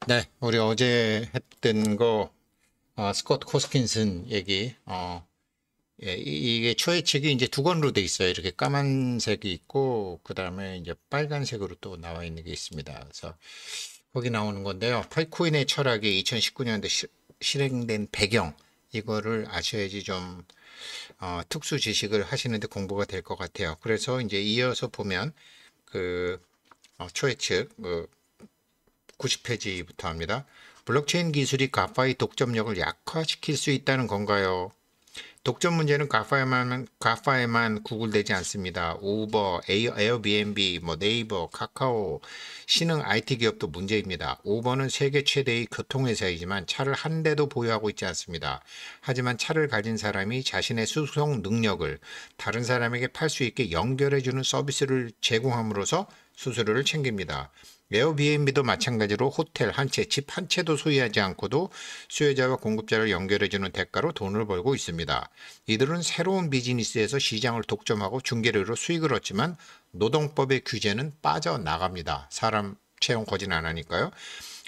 네, 우리 어제 했던 거, 스콧 코스킨슨 얘기, 예, 이게 초회측이 이제 두 권으로 돼 있어요. 이렇게 까만색이 있고, 그 다음에 이제 빨간색으로 또 나와 있는 게 있습니다. 그래서 거기 나오는 건데요. 팔코인의 철학이 2019년도에 실행된 배경, 이거를 아셔야지 좀, 특수 지식을 하시는데 공부가 될 것 같아요. 그래서 이제 이어서 보면, 그, 초회측, 90페이지부터 합니다. 블록체인 기술이 가파의 독점력을 약화시킬 수 있다는 건가요? 독점 문제는 가파에만 구글되지 않습니다. 우버, 에어비앤비, 네이버, 카카오, 신흥 IT 기업도 문제입니다. 우버는 세계 최대의 교통회사이지만 차를 한 대도 보유하고 있지 않습니다. 하지만 차를 가진 사람이 자신의 수송 능력을 다른 사람에게 팔 수 있게 연결해주는 서비스를 제공함으로써 수수료를 챙깁니다. 에어비앤비도 마찬가지로 호텔 한 채, 집 한 채도 소유하지 않고도 수요자와 공급자를 연결해주는 대가로 돈을 벌고 있습니다. 이들은 새로운 비즈니스에서 시장을 독점하고 중개료로 수익을 얻지만 노동법의 규제는 빠져나갑니다. 사람 채용 거진 안 하니까요.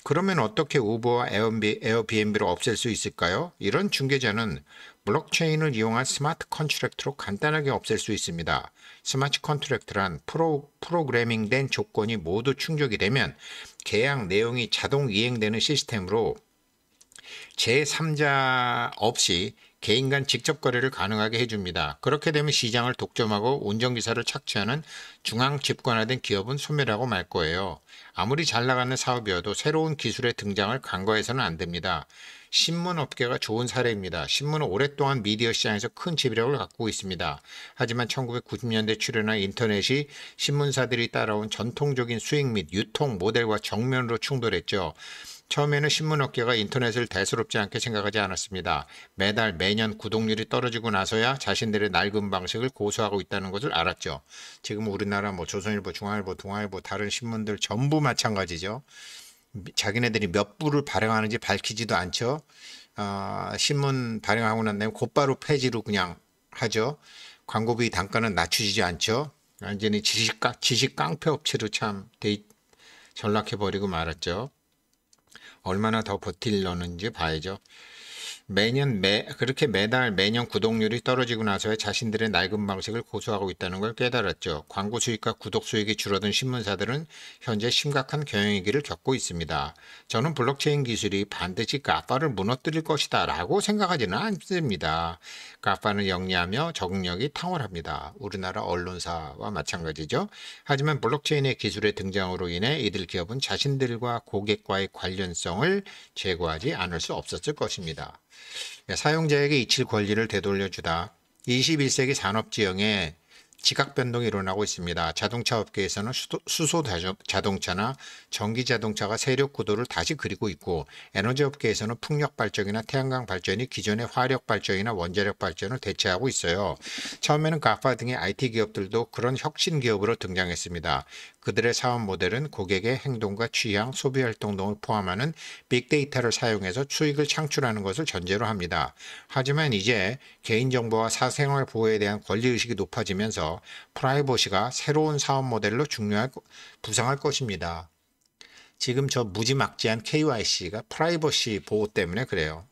그러면 어떻게 우버와 에어비앤비를 없앨 수 있을까요? 이런 중개자는 블록체인을 이용한 스마트 컨트랙트로 간단하게 없앨 수 있습니다. 스마트 컨트랙트란 프로그래밍된 조건이 모두 충족이 되면 계약 내용이 자동 이행되는 시스템으로 제3자 없이 개인 간 직접 거래를 가능하게 해줍니다. 그렇게 되면 시장을 독점하고 운전기사를 착취하는 중앙 집권화된 기업은 소멸하고 말 거예요. 아무리 잘 나가는 사업이어도 새로운 기술의 등장을 간과해서는 안 됩니다. 신문업계가 좋은 사례입니다. 신문은 오랫동안 미디어 시장에서 큰 지배력을 갖고 있습니다. 하지만 1990년대 출현한 인터넷이 신문사들이 따라온 전통적인 수익 및 유통 모델과 정면으로 충돌했죠. 처음에는 신문업계가 인터넷을 대수롭지 않게 생각하지 않았습니다. 매달 매년 구독률이 떨어지고 나서야 자신들의 낡은 방식을 고수하고 있다는 것을 알았죠. 지금 우리나라 조선일보, 중앙일보, 동아일보 다른 신문들 전부 마찬가지죠. 자기네들이 몇 부를 발행하는지 밝히지도 않죠. 신문 발행하고 난 다음에 곧바로 폐지로 그냥 하죠. 광고비 단가는 낮추지 않죠. 완전히 지식 깡패 업체로 참 전락해버리고 말았죠. 얼마나 더 버틸려는지 봐야죠. 그렇게 매달 매년 구독률이 떨어지고 나서야 자신들의 낡은 방식을 고수하고 있다는 걸 깨달았죠. 광고 수익과 구독 수익이 줄어든 신문사들은 현재 심각한 경영위기를 겪고 있습니다. 저는 블록체인 기술이 반드시 가파를 무너뜨릴 것이다 라고 생각하지는 않습니다. 가파는 영리하며 적응력이 탁월합니다. 우리나라 언론사와 마찬가지죠. 하지만 블록체인의 기술의 등장으로 인해 이들 기업은 자신들과 고객과의 관련성을 제고하지 않을 수 없었을 것입니다. 사용자에게 이칠 권리를 되돌려주다. 21세기 산업지형에 지각 변동이 일어나고 있습니다. 자동차 업계에서는 수소 자동차나 전기 자동차가 세력 구도를 다시 그리고 있고, 에너지 업계에서는 풍력 발전이나 태양광 발전이 기존의 화력 발전이나 원자력 발전을 대체하고 있어요. 처음에는 가파 등의 IT 기업들도 그런 혁신 기업으로 등장했습니다. 그들의 사업 모델은 고객의 행동과 취향, 소비 활동 등을 포함하는 빅데이터를 사용해서 수익을 창출하는 것을 전제로 합니다. 하지만 이제 개인정보와 사생활 보호에 대한 권리의식이 높아지면서 프라이버시가 새로운 사업 모델로 부상할 것입니다. 지금 저 무지막지한 KYC가 프라이버시 보호 때문에 그래요.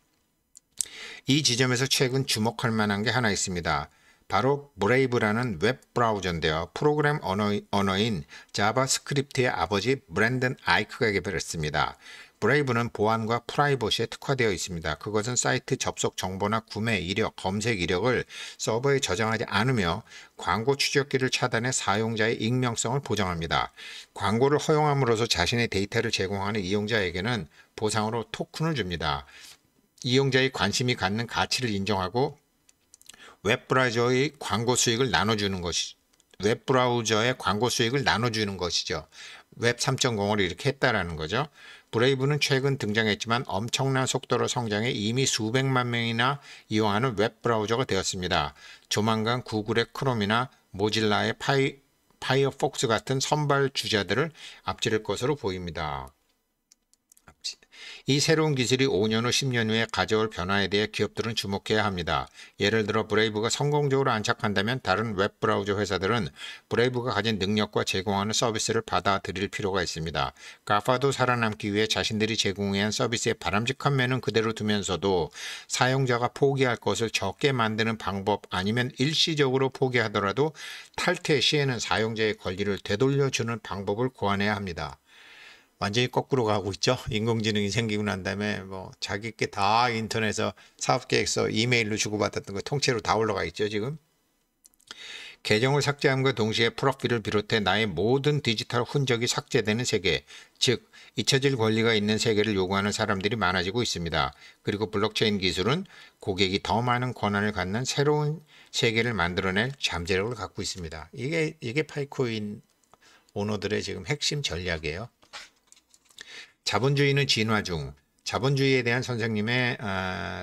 이 지점에서 최근 주목할 만한 게 하나 있습니다. 바로 브레이브라는 웹 브라우저인데요. 프로그램 언어인 자바스크립트의 아버지 브랜든 아이크가 개발했습니다. 브레이브는 보안과 프라이버시에 특화되어 있습니다. 그것은 사이트 접속 정보나 구매 이력, 검색 이력을 서버에 저장하지 않으며 광고 추적기를 차단해 사용자의 익명성을 보장합니다. 광고를 허용함으로써 자신의 데이터를 제공하는 이용자에게는 보상으로 토큰을 줍니다. 이용자의 관심이 갖는 가치를 인정하고 웹브라우저의 광고 수익을 나눠주는 것이죠. 웹 3.0을 이렇게 했다라는 거죠. 브레이브는 최근 등장했지만 엄청난 속도로 성장해 이미 수백만 명이나 이용하는 웹브라우저가 되었습니다. 조만간 구글의 크롬이나 모질라의 파이어폭스 같은 선발 주자들을 앞지를 것으로 보입니다. 이 새로운 기술이 5년 후 10년 후에 가져올 변화에 대해 기업들은 주목해야 합니다. 예를 들어 브레이브가 성공적으로 안착한다면 다른 웹 브라우저 회사들은 브레이브가 가진 능력과 제공하는 서비스를 받아들일 필요가 있습니다. 가파도 살아남기 위해 자신들이 제공해야 한 서비스의 바람직한 면은 그대로 두면서도 사용자가 포기할 것을 적게 만드는 방법 아니면 일시적으로 포기하더라도 탈퇴 시에는 사용자의 권리를 되돌려주는 방법을 고안해야 합니다. 완전히 거꾸로 가고 있죠. 인공지능이 생기고 난 다음에 뭐 자기 게 다 인터넷에서 사업계획서 이메일로 주고받았던 거 통째로 다 올라가 있죠, 지금. 계정을 삭제함과 동시에 프로필을 비롯해 나의 모든 디지털 흔적이 삭제되는 세계, 즉 잊혀질 권리가 있는 세계를 요구하는 사람들이 많아지고 있습니다. 그리고 블록체인 기술은 고객이 더 많은 권한을 갖는 새로운 세계를 만들어낼 잠재력을 갖고 있습니다. 이게 파이코인 오너들의 지금 핵심 전략이에요. 자본주의는 진화 중. 자본주의에 대한 선생님의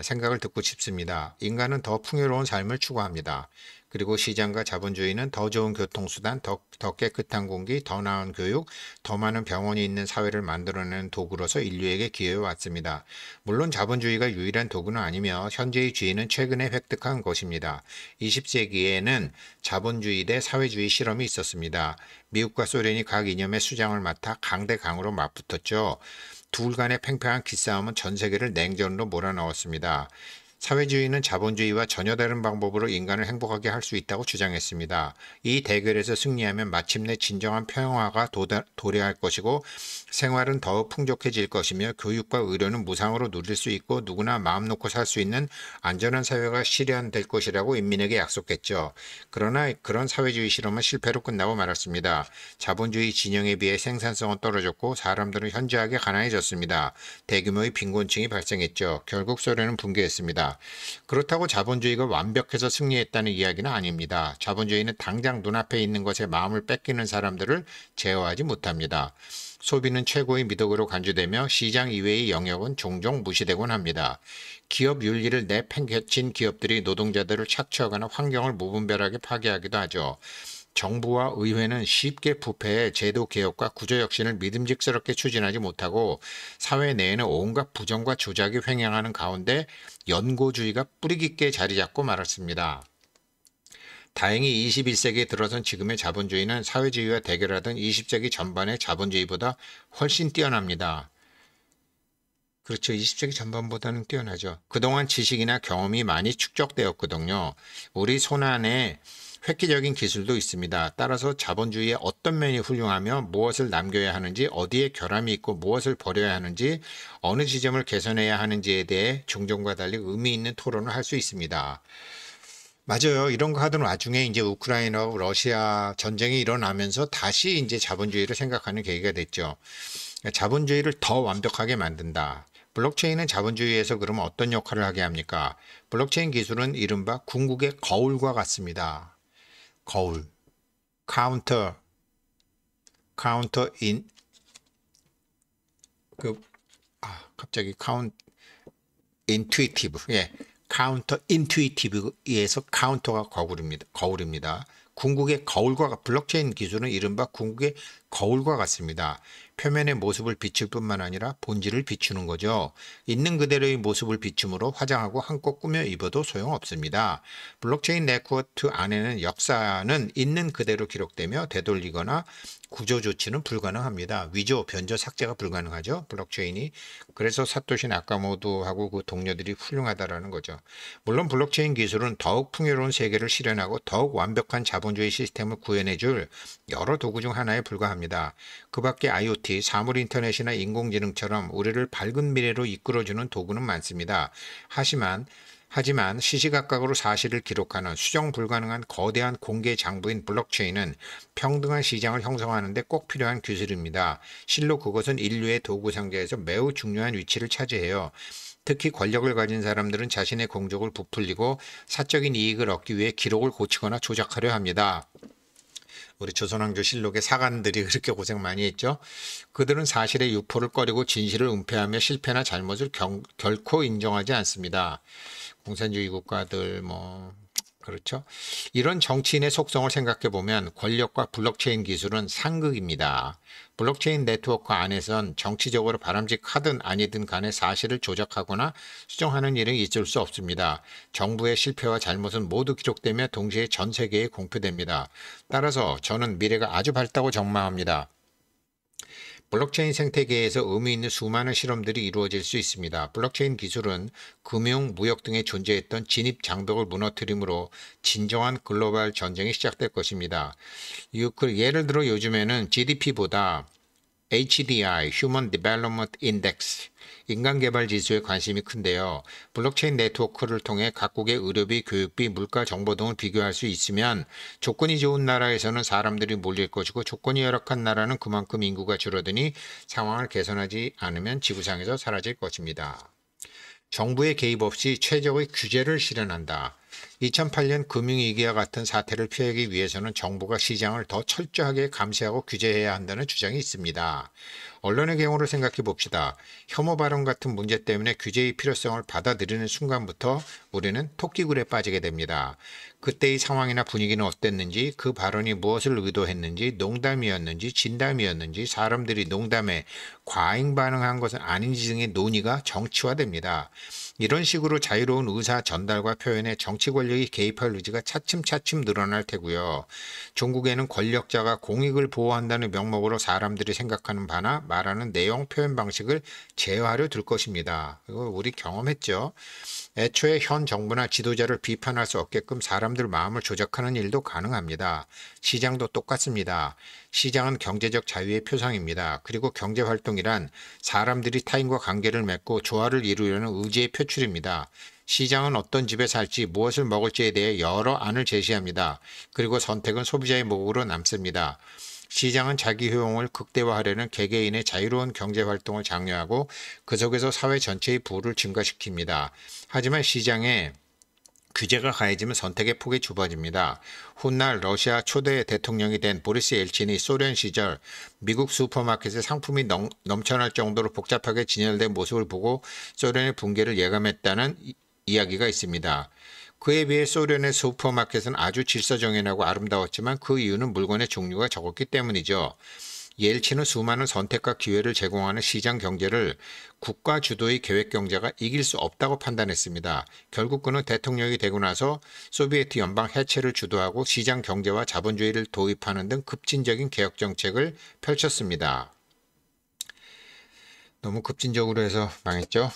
생각을 듣고 싶습니다. 인간은 더 풍요로운 삶을 추구합니다. 그리고 시장과 자본주의는 더 좋은 교통수단, 더 깨끗한 공기, 더 나은 교육, 더 많은 병원이 있는 사회를 만들어내는 도구로서 인류에게 기여해 왔습니다. 물론 자본주의가 유일한 도구는 아니며 현재의 주의는 최근에 획득한 것입니다. 20세기에는 자본주의 대 사회주의 실험이 있었습니다. 미국과 소련이 각 이념의 수장을 맡아 강대강으로 맞붙었죠. 둘 간의 팽팽한 기싸움은 전 세계를 냉전으로 몰아넣었습니다. 사회주의는 자본주의와 전혀 다른 방법으로 인간을 행복하게 할 수 있다고 주장했습니다. 이 대결에서 승리하면 마침내 진정한 평화가 도래할 것이고 생활은 더욱 풍족해질 것이며 교육과 의료는 무상으로 누릴 수 있고 누구나 마음 놓고 살 수 있는 안전한 사회가 실현될 것이라고 인민에게 약속했죠. 그러나 그런 사회주의 실험은 실패로 끝나고 말았습니다. 자본주의 진영에 비해 생산성은 떨어졌고 사람들은 현저하게 가난해졌습니다. 대규모의 빈곤층이 발생했죠. 결국 소련은 붕괴했습니다. 그렇다고 자본주의가 완벽해서 승리했다는 이야기는 아닙니다. 자본주의는 당장 눈앞에 있는 것에 마음을 뺏기는 사람들을 제어하지 못합니다. 소비는 최고의 미덕으로 간주되며 시장 이외의 영역은 종종 무시되곤 합니다. 기업 윤리를 내팽개친 기업들이 노동자들을 착취하거나 환경을 무분별하게 파괴하기도 하죠. 정부와 의회는 쉽게 부패해 제도 개혁과 구조 혁신을 믿음직스럽게 추진하지 못하고 사회 내에는 온갖 부정과 조작이 횡행하는 가운데 연고주의가 뿌리 깊게 자리 잡고 말았습니다. 다행히 21세기에 들어선 지금의 자본주의는 사회주의와 대결하던 20세기 전반의 자본주의보다 훨씬 뛰어납니다. 그렇죠. 20세기 전반보다는 뛰어나죠. 그동안 지식이나 경험이 많이 축적되었거든요. 우리 손안에 획기적인 기술도 있습니다. 따라서 자본주의의 어떤 면이 훌륭하며 무엇을 남겨야 하는지, 어디에 결함이 있고 무엇을 버려야 하는지, 어느 지점을 개선해야 하는지에 대해 종전과 달리 의미 있는 토론을 할 수 있습니다. 맞아요. 이런 거 하던 와중에 이제 우크라이나와 러시아 전쟁이 일어나면서 다시 이제 자본주의를 생각하는 계기가 됐죠. 자본주의를 더 완벽하게 만든다. 블록체인은 자본주의에서 그러면 어떤 역할을 하게 합니까? 블록체인 기술은 이른바 궁극의 거울과 같습니다. 거울, 카운터 인, 갑자기 인투이티브, 카운터 인투이티브에서 카운터가 거울입니다. 궁극의 거울과 블록체인 기술은 이른바 궁극의 거울과 같습니다. 표면의 모습을 비출 뿐만 아니라 본질을 비추는 거죠. 있는 그대로의 모습을 비춤으로 화장하고 한껏 꾸며 입어도 소용없습니다. 블록체인 네트워크 안에는 역사는 있는 그대로 기록되며 되돌리거나 구조 조치는 불가능합니다. 위조, 변조, 삭제가 불가능하죠. 블록체인이. 그래서 사토시 나카모토하고 그 동료들이 훌륭하다라는 거죠. 물론 블록체인 기술은 더욱 풍요로운 세계를 실현하고 더욱 완벽한 자본주의 시스템을 구현해줄 여러 도구 중 하나에 불과합니다. 그 밖에 IoT, 사물 인터넷이나 인공지능처럼 우리를 밝은 미래로 이끌어주는 도구는 많습니다. 하지만 시시각각으로 사실을 기록하는 수정 불가능한 거대한 공개 장부인 블록체인은 평등한 시장을 형성하는 데 꼭 필요한 기술입니다. 실로 그것은 인류의 도구 상자에서 매우 중요한 위치를 차지해요. 특히 권력을 가진 사람들은 자신의 공적을 부풀리고 사적인 이익을 얻기 위해 기록을 고치거나 조작하려 합니다. 우리 조선왕조 실록의 사관들이 그렇게 고생 많이 했죠. 그들은 사실의 유포를 꺼리고 진실을 은폐하며 실패나 잘못을 결코 인정하지 않습니다. 공산주의 국가들 그렇죠? 이런 정치인의 속성을 생각해 보면 권력과 블록체인 기술은 상극입니다. 블록체인 네트워크 안에선 정치적으로 바람직하든 아니든 간에 사실을 조작하거나 수정하는 일은 있을 수 없습니다. 정부의 실패와 잘못은 모두 기록되며 동시에 전 세계에 공표됩니다. 따라서 저는 미래가 아주 밝다고 전망합니다. 블록체인 생태계에서 의미 있는 수많은 실험들이 이루어질 수 있습니다. 블록체인 기술은 금융, 무역 등에 존재했던 진입 장벽을 무너뜨림으로 진정한 글로벌 전쟁이 시작될 것입니다. 예를 들어 요즘에는 GDP보다 HDI, Human Development Index, 인간개발 지수에 관심이 큰데요. 블록체인 네트워크를 통해 각국의 의료비, 교육비, 물가 정보 등을 비교할 수 있으면 조건이 좋은 나라에서는 사람들이 몰릴 것이고 조건이 열악한 나라는 그만큼 인구가 줄어드니 상황을 개선하지 않으면 지구상에서 사라질 것입니다. 정부의 개입 없이 최적의 규제를 실현한다. 2008년 금융위기와 같은 사태를 피하기 위해서는 정부가 시장을 더 철저하게 감시하고 규제해야 한다는 주장이 있습니다. 언론의 경우를 생각해 봅시다. 혐오 발언 같은 문제 때문에 규제의 필요성을 받아들이는 순간부터 우리는 토끼굴에 빠지게 됩니다. 그때의 상황이나 분위기는 어땠는지, 그 발언이 무엇을 의도했는지, 농담이었는지, 진담이었는지, 사람들이 농담에 과잉 반응한 것은 아닌지 등의 논의가 정치화됩니다. 이런 식으로 자유로운 의사 전달과 표현에 정치 권력이 개입할 의지가 차츰차츰 늘어날 테고요. 종국에는 권력자가 공익을 보호한다는 명목으로 사람들이 생각하는 바나 말하는 내용, 표현 방식을 제어하려 들 것입니다. 이거 우리 경험했죠. 애초에 현 정부나 지도자를 비판할 수 없게끔 사람들 마음을 조작하는 일도 가능합니다. 시장도 똑같습니다. 시장은 경제적 자유의 표상입니다. 그리고 경제활동이란 사람들이 타인과 관계를 맺고 조화를 이루려는 의지의 표출입니다. 시장은 어떤 집에 살지 무엇을 먹을지에 대해 여러 안을 제시합니다. 그리고 선택은 소비자의 몫으로 남습니다. 시장은 자기 효용을 극대화하려는 개개인의 자유로운 경제활동을 장려하고 그 속에서 사회 전체의 부를 증가시킵니다. 하지만 시장에 규제가 가해지면 선택의 폭이 좁아집니다. 훗날 러시아 초대 대통령이 된 보리스 엘친이 소련 시절 미국 슈퍼마켓에 상품이 넘쳐날 정도로 복잡하게 진열된 모습을 보고 소련의 붕괴를 예감했다는 이야기가 있습니다. 그에 비해 소련의 슈퍼마켓은 아주 질서정연하고 아름다웠지만 그 이유는 물건의 종류가 적었기 때문이죠. 옐친은 수많은 선택과 기회를 제공하는 시장 경제를 국가 주도의 계획 경제가 이길 수 없다고 판단했습니다. 결국 그는 대통령이 되고 나서 소비에트 연방 해체를 주도하고 시장 경제와 자본주의를 도입하는 등 급진적인 개혁 정책을 펼쳤습니다. 너무 급진적으로 해서 망했죠.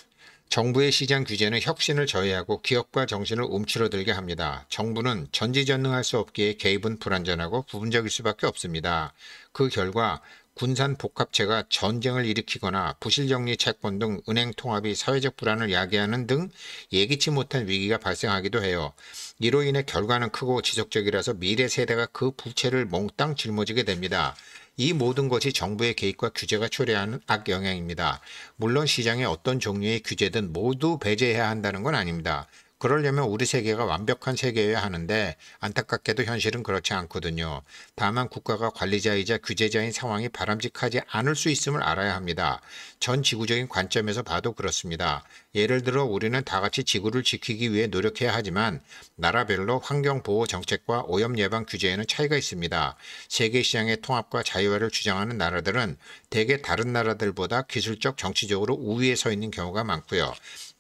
정부의 시장 규제는 혁신을 저해하고 기업가 정신을 움츠러들게 합니다. 정부는 전지전능할 수 없기에 개입은 불완전하고 부분적일 수밖에 없습니다. 그 결과 군산 복합체가 전쟁을 일으키거나 부실정리 채권 등 은행 통합이 사회적 불안을 야기하는 등 예기치 못한 위기가 발생하기도 해요. 이로 인해 결과는 크고 지속적이라서 미래 세대가 그 부채를 몽땅 짊어지게 됩니다. 이 모든 것이 정부의 개입과 규제가 초래하는 악영향입니다. 물론 시장의 어떤 종류의 규제든 모두 배제해야 한다는 건 아닙니다. 그러려면 우리 세계가 완벽한 세계여야 하는데 안타깝게도 현실은 그렇지 않거든요. 다만 국가가 관리자이자 규제자인 상황이 바람직하지 않을 수 있음을 알아야 합니다. 전 지구적인 관점에서 봐도 그렇습니다. 예를 들어 우리는 다 같이 지구를 지키기 위해 노력해야 하지만 나라별로 환경보호 정책과 오염 예방 규제에는 차이가 있습니다. 세계 시장의 통합과 자유화를 주장하는 나라들은 대개 다른 나라들보다 기술적 정치적으로 우위에 서 있는 경우가 많고요.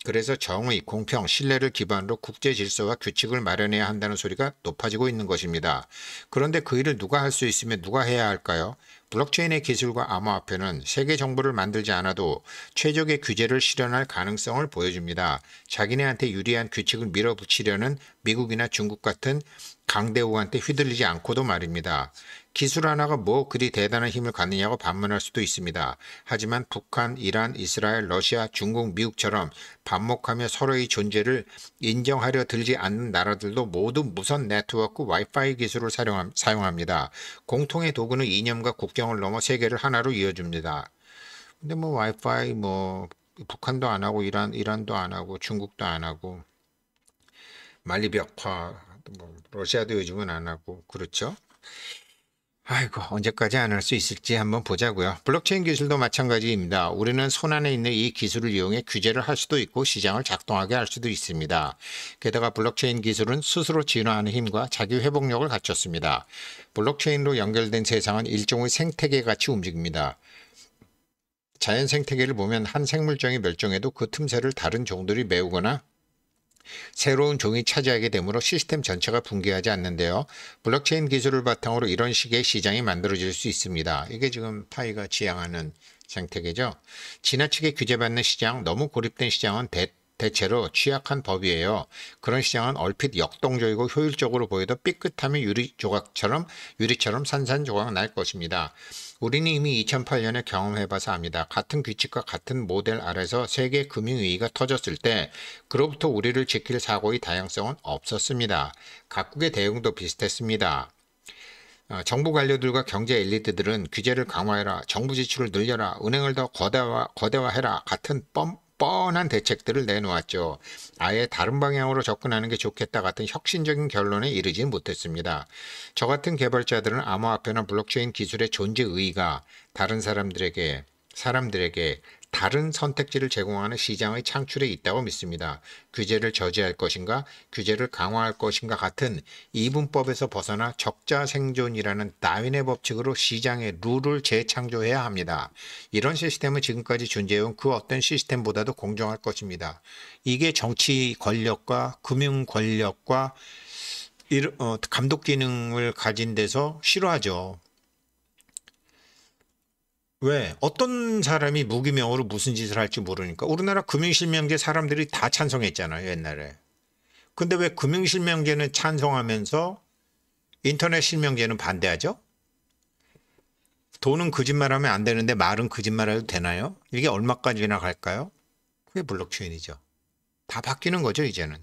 그래서 정의, 공평, 신뢰를 기반으로 국제 질서와 규칙을 마련해야 한다는 소리가 높아지고 있는 것입니다. 그런데 그 일을 누가 할 수 있으면 누가 해야 할까요? 블록체인의 기술과 암호화폐는 세계 정부를 만들지 않아도 최적의 규제를 실현할 가능성을 보여줍니다. 자기네한테 유리한 규칙을 밀어붙이려는 미국이나 중국 같은 강대국한테 휘둘리지 않고도 말입니다. 기술 하나가 뭐 그리 대단한 힘을 갖느냐고 반문할 수도 있습니다. 하지만 북한, 이란, 이스라엘, 러시아, 중국, 미국처럼 반목하며 서로의 존재를 인정하려 들지 않는 나라들도 모두 무선 네트워크 와이파이 기술을 사용합니다. 공통의 도구는 이념과 국경을 넘어 세계를 하나로 이어줍니다. 근데 뭐 와이파이 북한도 안 하고 이란도 안 하고 중국도 안 하고 만리벽화 러시아도 요즘은 안 하고 그렇죠? 아이고, 언제까지 안 할 수 있을지 한번 보자고요. 블록체인 기술도 마찬가지입니다. 우리는 손안에 있는 이 기술을 이용해 규제를 할 수도 있고 시장을 작동하게 할 수도 있습니다. 게다가 블록체인 기술은 스스로 진화하는 힘과 자기 회복력을 갖췄습니다. 블록체인으로 연결된 세상은 일종의 생태계 같이 움직입니다. 자연 생태계를 보면 한 생물종이 멸종해도 그 틈새를 다른 종들이 메우거나 새로운 종이 차지하게 되므로 시스템 전체가 붕괴하지 않는데요. 블록체인 기술을 바탕으로 이런 식의 시장이 만들어질 수 있습니다. 이게 지금 파이가 지향하는 생태계죠. 지나치게 규제받는 시장, 너무 고립된 시장은 대체로 취약한 법이에요. 그런 시장은 얼핏 역동적이고 효율적으로 보여도 삐끗하면 유리처럼 산산조각 날 것입니다. 우리는 이미 2008년에 경험해봐서 압니다. 같은 규칙과 같은 모델 아래서 세계 금융위기가 터졌을 때 그로부터 우리를 지킬 사고의 다양성은 없었습니다. 각국의 대응도 비슷했습니다. 정부 관료들과 경제 엘리트들은 규제를 강화해라, 정부 지출을 늘려라, 은행을 더 거대화해라 같은 뻔한 대책들을 내놓았죠. 아예 다른 방향으로 접근하는 게 좋겠다 같은 혁신적인 결론에 이르지 못했습니다. 저 같은 개발자들은 암호화폐나 블록체인 기술의 존재 의의가 다른 사람들에게 다른 선택지를 제공하는 시장의 창출에 있다고 믿습니다. 규제를 저지할 것인가, 규제를 강화할 것인가 같은 이분법에서 벗어나 적자 생존이라는 다윈의 법칙으로 시장의 룰을 재창조해야 합니다. 이런 시스템은 지금까지 존재해온 그 어떤 시스템보다도 공정할 것입니다. 이게 정치 권력과 금융 권력과 감독 기능을 가진 데서 싫어하죠. 왜? 어떤 사람이 무기명으로 무슨 짓을 할지 모르니까. 우리나라 금융실명제 사람들이 다 찬성했잖아요, 옛날에. 근데 왜 금융실명제는 찬성하면서 인터넷 실명제는 반대하죠? 돈은 거짓말하면 안 되는데 말은 거짓말해도 되나요? 이게 얼마까지나 갈까요? 그게 블록체인이죠. 다 바뀌는 거죠, 이제는.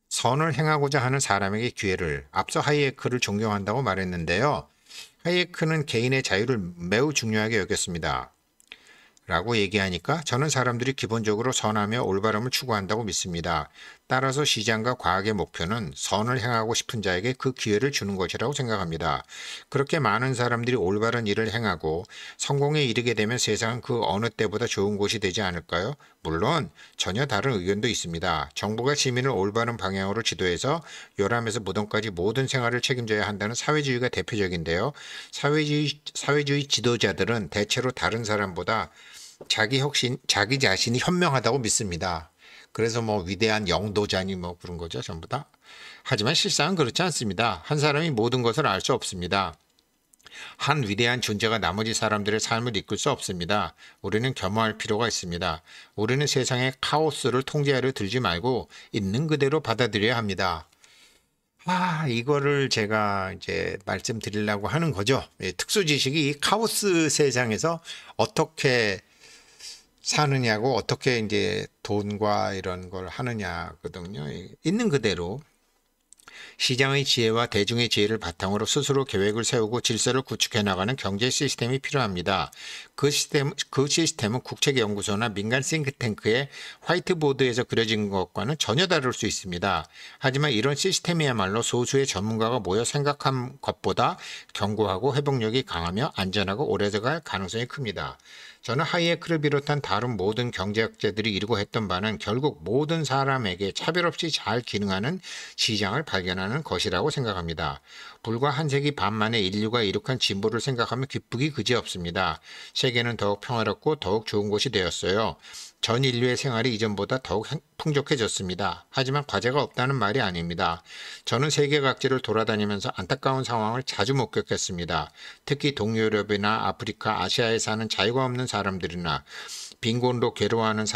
선을 행하고자 하는 사람에게 기회를, 앞서 하이에크를 존경한다고 말했는데요. 하이에크는 개인의 자유를 매우 중요하게 여겼습니다. 라고 얘기하니까 저는 사람들이 기본적으로 선하며 올바름을 추구한다고 믿습니다. 따라서 시장과 과학의 목표는 선을 행하고 싶은 자에게 그 기회를 주는 것이라고 생각합니다. 그렇게 많은 사람들이 올바른 일을 행하고 성공에 이르게 되면 세상은 그 어느 때보다 좋은 곳이 되지 않을까요? 물론 전혀 다른 의견도 있습니다. 정부가 시민을 올바른 방향으로 지도해서 요람에서 무덤까지 모든 생활을 책임져야 한다는 사회주의가 대표적인데요. 사회주의 지도자들은 대체로 다른 사람보다 자기 자신이 현명하다고 믿습니다. 그래서 뭐 위대한 영도자니 뭐 그런 거죠, 전부 다. 하지만 실상은 그렇지 않습니다. 한 사람이 모든 것을 알 수 없습니다. 한 위대한 존재가 나머지 사람들의 삶을 이끌 수 없습니다. 우리는 겸허할 필요가 있습니다. 우리는 세상의 카오스를 통제하려 들지 말고 있는 그대로 받아들여야 합니다. 이거를 제가 이제 말씀드리려고 하는 거죠. 특수 지식이 이 카오스 세상에서 어떻게 사느냐고 어떻게 이제 돈과 이런 걸 하느냐거든요. 있는 그대로 시장의 지혜와 대중의 지혜를 바탕으로 스스로 계획을 세우고 질서를 구축해 나가는 경제 시스템이 필요합니다. 그 시스템은 국책연구소나 민간 싱크탱크의 화이트보드에서 그려진 것과는 전혀 다를 수 있습니다. 하지만 이런 시스템이야말로 소수의 전문가가 모여 생각한 것보다 견고하고 회복력이 강하며 안전하고 오래갈 가능성이 큽니다. 저는 하이에크를 비롯한 다른 모든 경제학자들이 이루고 했던 바는 결국 모든 사람에게 차별 없이 잘 기능하는 시장을 발견하는 것이라고 생각합니다. 불과 한 세기 반 만에 인류가 이룩한 진보를 생각하면 기쁘기 그지없습니다. 세계는 더욱 평화롭고 더욱 좋은 곳이 되었어요. 전 인류의 생활이 이전보다 더욱 풍족해졌습니다. 하지만 과제가 없다는 말이 아닙니다. 저는 세계 각지를 돌아다니면서 안타까운 상황을 자주 목격했습니다. 특히 동유럽이나 아프리카, 아시아에 사는 자유가 없는 사람들이나 빈곤으로 괴로워하는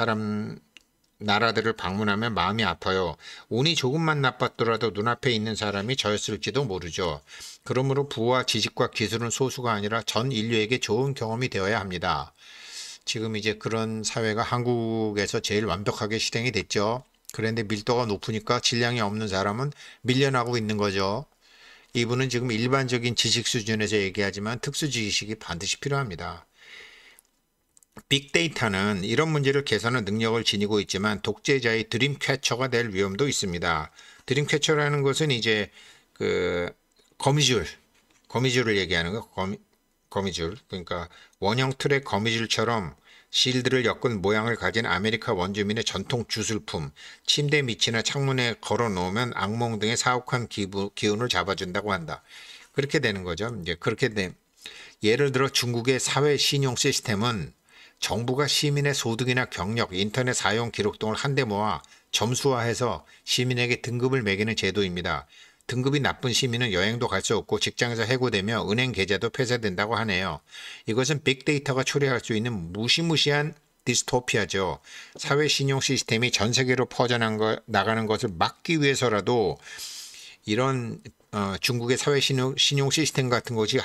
나라들을 방문하면 마음이 아파요. 운이 조금만 나빴더라도 눈앞에 있는 사람이 저였을지도 모르죠. 그러므로 부와 지식과 기술은 소수가 아니라 전 인류에게 좋은 경험이 되어야 합니다. 지금 이제 그런 사회가 한국에서 제일 완벽하게 실행이 됐죠. 그런데 밀도가 높으니까 질량이 없는 사람은 밀려나고 있는 거죠. 이분은 지금 일반적인 지식 수준에서 얘기하지만 특수 지식이 반드시 필요합니다. 빅데이터는 이런 문제를 개선하는 능력을 지니고 있지만 독재자의 드림캐쳐가 될 위험도 있습니다. 드림캐쳐라는 것은 이제 그 거미줄 거미줄을 얘기하는 거, 거미줄. 그러니까 원형 틀의 거미줄처럼 실드를 엮은 모양을 가진 아메리카 원주민의 전통 주술품, 침대 밑이나 창문에 걸어 놓으면 악몽 등의 사악한 기운을 잡아준다고 한다. 그렇게 되는 거죠. 이제 그렇게 예를 들어 중국의 사회 신용 시스템은 정부가 시민의 소득이나 경력, 인터넷 사용 기록 등을 한데 모아 점수화해서 시민에게 등급을 매기는 제도입니다. 등급이 나쁜 시민은 여행도 갈 수 없고 직장에서 해고되며 은행 계좌도 폐쇄된다고 하네요. 이것은 빅데이터가 초래할 수 있는 무시무시한 디스토피아죠. 사회 신용 시스템이 전 세계로 나가는 것을 막기 위해서라도 이런 중국의 사회 신용 시스템 같은 것이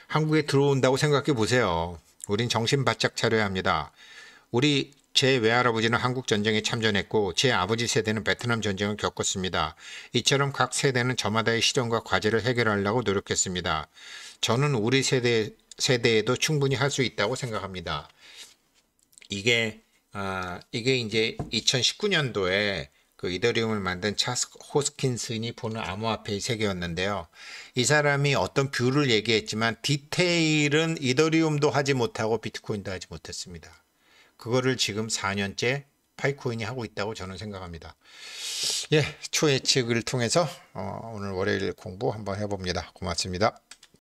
한국에 들어온다고 생각해 보세요. 우린 정신 바짝 차려야 합니다. 제 외할아버지는 한국 전쟁에 참전했고 제 아버지 세대는 베트남 전쟁을 겪었습니다. 이처럼 각 세대는 저마다의 시련과 과제를 해결하려고 노력했습니다. 저는 우리 세대에도 충분히 할 수 있다고 생각합니다. 이게 이제 2019년도에 그 이더리움을 만든 차스 호스킨슨이 보는 암호화폐의 세계였는데요. 이 사람이 어떤 뷰를 얘기했지만 디테일은 이더리움도 하지 못하고 비트코인도 하지 못했습니다. 그거를 지금 4년째 파이코인이 하고 있다고 저는 생각합니다. 예, 초예측을 통해서 오늘 월요일 공부 한번 해봅니다. 고맙습니다.